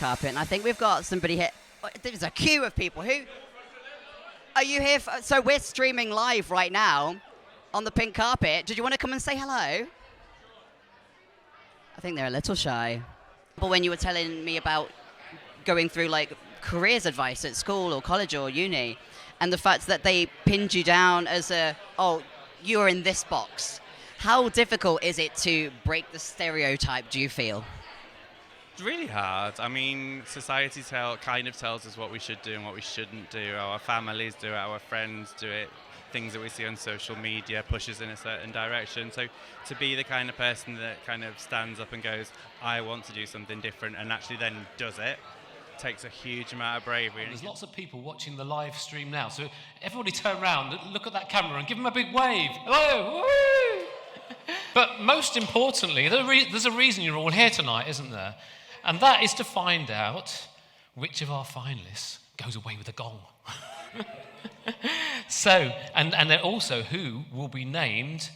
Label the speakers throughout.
Speaker 1: carpet, and I think we've got somebody here. There's a queue of people. Who are you here for? So we're streaming live right now on the pink carpet. Did you want to come and say hello? I think they're a little shy. But when you were telling me about going through like careers advice at school or college or uni, and the fact that they pinned you down as you're in this box. How difficult is it to break the stereotype, do you feel?
Speaker 2: It's really hard. I mean, society kind of tells us what we should do and what we shouldn't do. Our families do it, our friends do it, things that we see on social media push us in a certain direction. So to be the kind of person that kind of stands up and goes, I want to do something different, and actually then does it, takes a huge amount of bravery.
Speaker 3: There's lots of people watching the live stream now, so everybody turn around, look at that camera and give them a big wave. Hello! Woo! But most importantly, there's a reason you're all here tonight, isn't there? And that is to find out which of our finalists goes away with a gong. So, and then also who will be named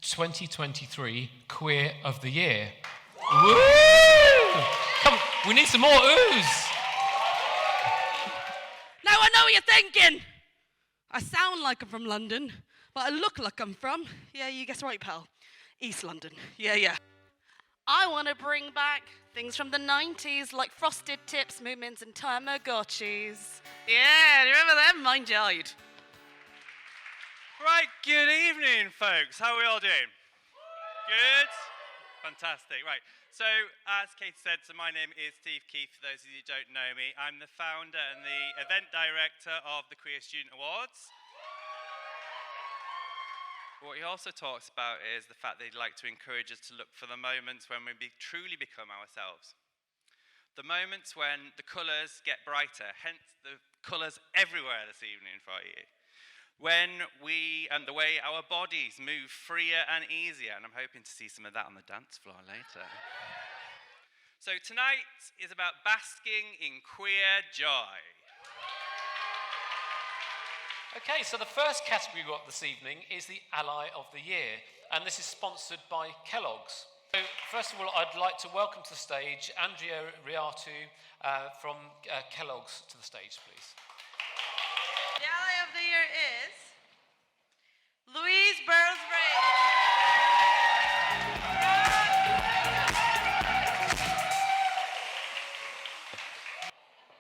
Speaker 3: 2023 Queer of the Year. Woo! Come on, we need some more oohs.
Speaker 4: Now I know what you're thinking. I sound like I'm from London, but I look like I'm from, yeah, you guessed right, pal, East London. Yeah. I want to bring back things from the 90s, like Frosted Tips, Movements, and Tamagotchis. Yeah, do you remember them? Mine died.
Speaker 2: Right, good evening, folks. How are we all doing? Good? Fantastic. Right, so as Kate said, so my name is Steve Keith, for those of you who don't know me. I'm the founder and the event director of the Queer Student Awards. What he also talks about is the fact that he'd like to encourage us to look for the moments when we truly become ourselves. The moments when the colours get brighter, hence the colours everywhere this evening for you. When and the way our bodies move freer and easier, and I'm hoping to see some of that on the dance floor later. So tonight is about basking in queer joy.
Speaker 3: Okay, so the first category we've got this evening is the Ally of the Year, and this is sponsored by Kellogg's. So first of all, I'd like to welcome to the stage Andrea Riatu from Kellogg's to the stage, please.
Speaker 4: The Ally of the Year is Louise Burroughs-Ray.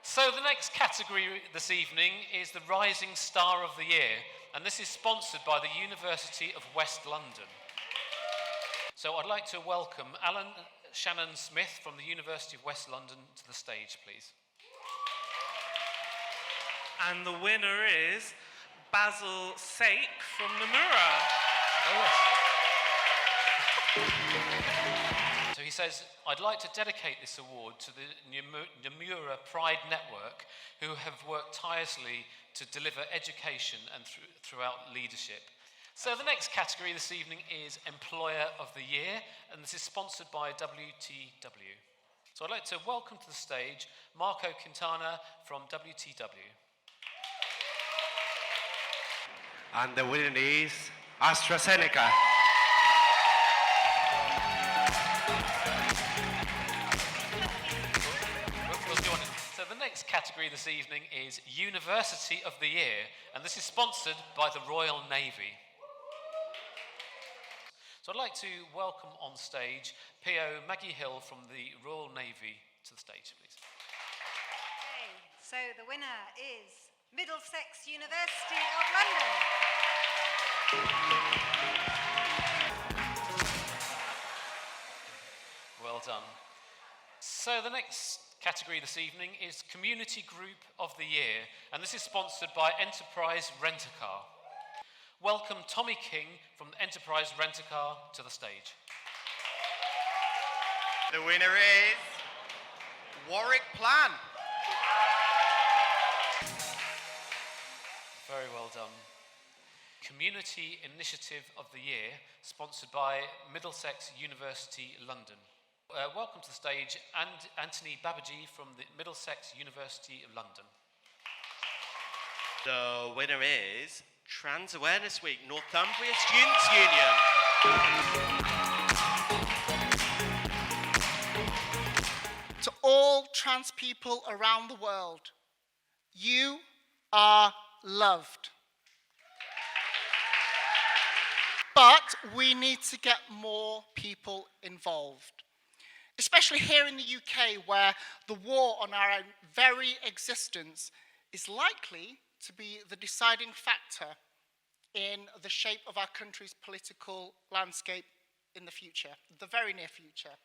Speaker 3: So the next category this evening is the Rising Star of the Year, and this is sponsored by the University of West London. So I'd like to welcome Alan Shannon Smith from the University of West London to the stage, please.
Speaker 5: And the winner is Basil Sake from Nomura.
Speaker 3: Oh, yes. So he says, I'd like to dedicate this award to the Nomura Pride Network, who have worked tirelessly to deliver education and throughout leadership. So the next category this evening is Employer of the Year, and this is sponsored by WTW. So I'd like to welcome to the stage Marco Quintana from WTW.
Speaker 6: And the winner is AstraZeneca.
Speaker 3: So the next category this evening is University of the Year, and this is sponsored by the Royal Navy. So I'd like to welcome on stage PO Maggie Hill from the Royal Navy to the stage, please.
Speaker 7: Okay, so the winner is Middlesex University of London.
Speaker 3: Well done. So the next category this evening is Community Group of the Year, and this is sponsored by Enterprise Rent-A-Car. Welcome Tommy King from Enterprise Rent-A-Car to the stage.
Speaker 6: The winner is Warwick Plan.
Speaker 3: Very well done. Community Initiative of the Year, sponsored by Middlesex University, London. Welcome to the stage, Anthony Babaji from the Middlesex University of London.
Speaker 6: The winner is Trans Awareness Week, Northumbria Students' Union.
Speaker 8: To all trans people around the world, you are loved. But we need to get more people involved, especially here in the UK, where the war on our own very existence is likely to be the deciding factor in the shape of our country's political landscape in the future, the very near future.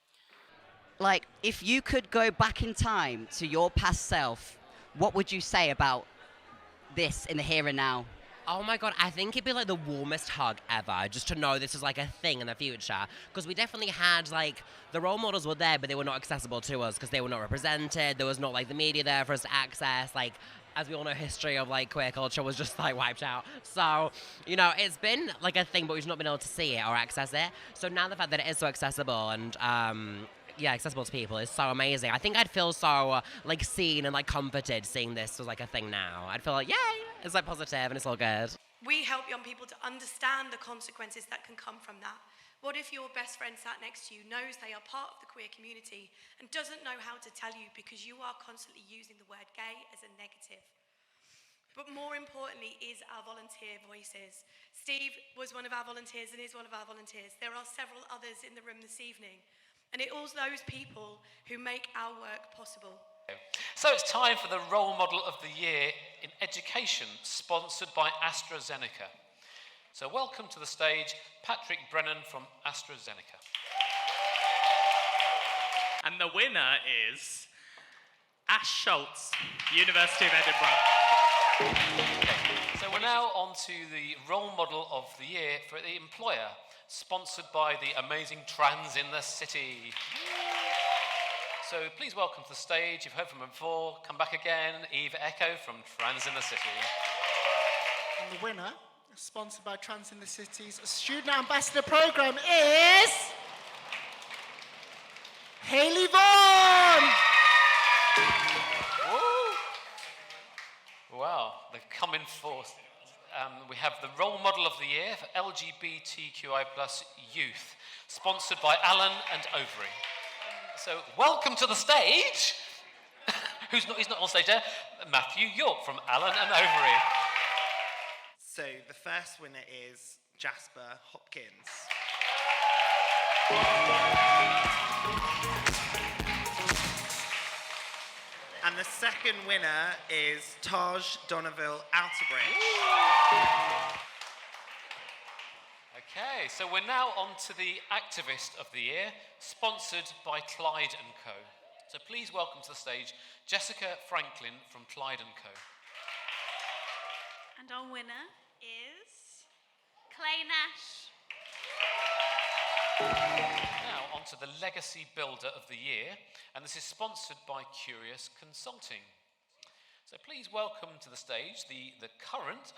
Speaker 1: Like, if you could go back in time to your past self, what would you say about this in the here and now?
Speaker 9: Oh my god, I think it'd be like the warmest hug ever, just to know this is like a thing in the future. Because we definitely had like, the role models were there, but they were not accessible to us because they were not represented. There was not like the media there for us to access. Like, as we all know, history of like queer culture was just like wiped out. So, you know, it's been like a thing, but we've not been able to see it or access it. So now the fact that it is so accessible and, yeah, accessible to people is so amazing. I think I'd feel so like seen and like comforted seeing this was like a thing now. I'd feel like, yay, it's like positive and it's all good.
Speaker 10: We help young people to understand the consequences that can come from that. What if your best friend sat next to you knows they are part of the queer community and doesn't know how to tell you because you are constantly using the word gay as a negative? But more importantly is our volunteer voices. Steve was one of our volunteers and is one of our volunteers. There are several others in the room this evening. And it is those people who make our work possible.
Speaker 3: So it's time for the Role Model of the Year in Education, sponsored by AstraZeneca. So welcome to the stage, Patrick Brennan from AstraZeneca.
Speaker 5: And the winner is Ash Schultz, University of Edinburgh.
Speaker 3: Okay. So we're now on to the Role Model of the Year for the employer, sponsored by the amazing Trans in the City. So please welcome to the stage, you've heard from them before, come back again, Eva Echo from Trans in the City.
Speaker 8: And the winner, sponsored by Trans in the City's Student Ambassador Programme, is Hayley Vaughan!
Speaker 3: Wow, the coming forth. We have the Role Model of the Year for LGBTQI+ youth, sponsored by Allen and Overy. So welcome to the stage. He's not on stage there. Matthew York from Allen and Overy.
Speaker 6: So the first winner is Jasper Hopkins. And the second winner is Taj Donneville Outerbridge.
Speaker 3: Okay, so we're now on to the Activist of the Year, sponsored by Clyde & Co. So please welcome to the stage Jessica Franklin from Clyde & Co.
Speaker 11: And our winner is Clay Nash.
Speaker 3: Now on to the Legacy Builder of the Year, and this is sponsored by Curious Consulting. So please welcome to the stage the current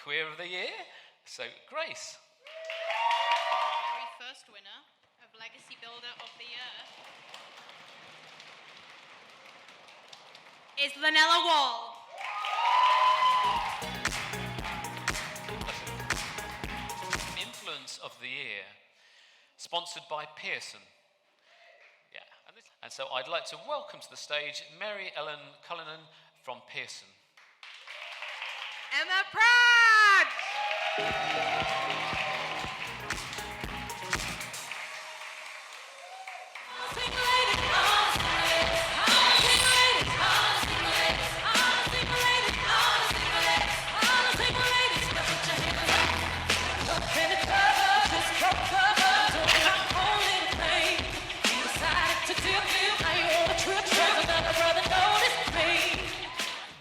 Speaker 3: Queer of the Year, so Grace.
Speaker 11: The very first winner of Legacy Builder of the Year is Lanella Wall.
Speaker 3: Influence of the Year, sponsored by Pearson. Yeah, and so I'd like to welcome to the stage Mary Ellen Cullinan from Pearson.
Speaker 11: Emma Pratt!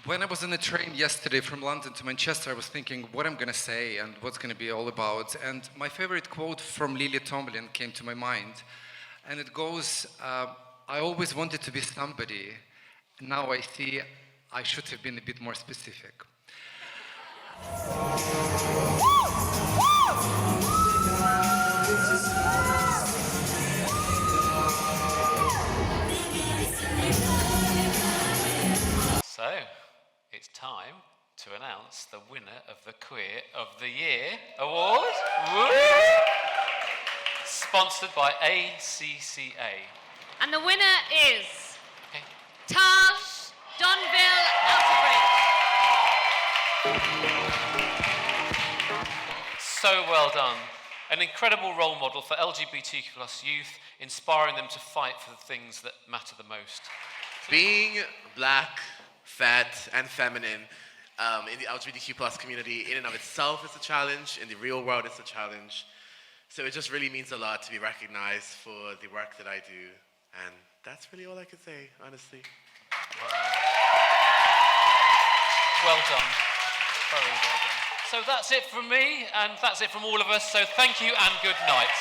Speaker 12: When I was on the train yesterday from London to Manchester, I was thinking what I'm going to say and what's going to be all about. And my favorite quote from Lily Tomlin came to my mind. And it goes, I always wanted to be somebody. Now I see I should have been a bit more specific.
Speaker 3: So, it's time to announce the winner of the Queer of the Year award. Woo! Sponsored by ACCA.
Speaker 11: And the winner is
Speaker 3: Okay.
Speaker 13: Taj Donville Outerbridge.
Speaker 3: So well done. An incredible role model for LGBTQ+ youth, inspiring them to fight for the things that matter the most.
Speaker 14: Being black, fat, and feminine in the LGBTQ+ community in and of itself is a challenge. In the real world, it's a challenge. So it just really means a lot to be recognized for the work that I do. And that's really all I can say, honestly.
Speaker 3: Well done. Very well done. So that's it from me, and that's it from all of us. So thank you and good night.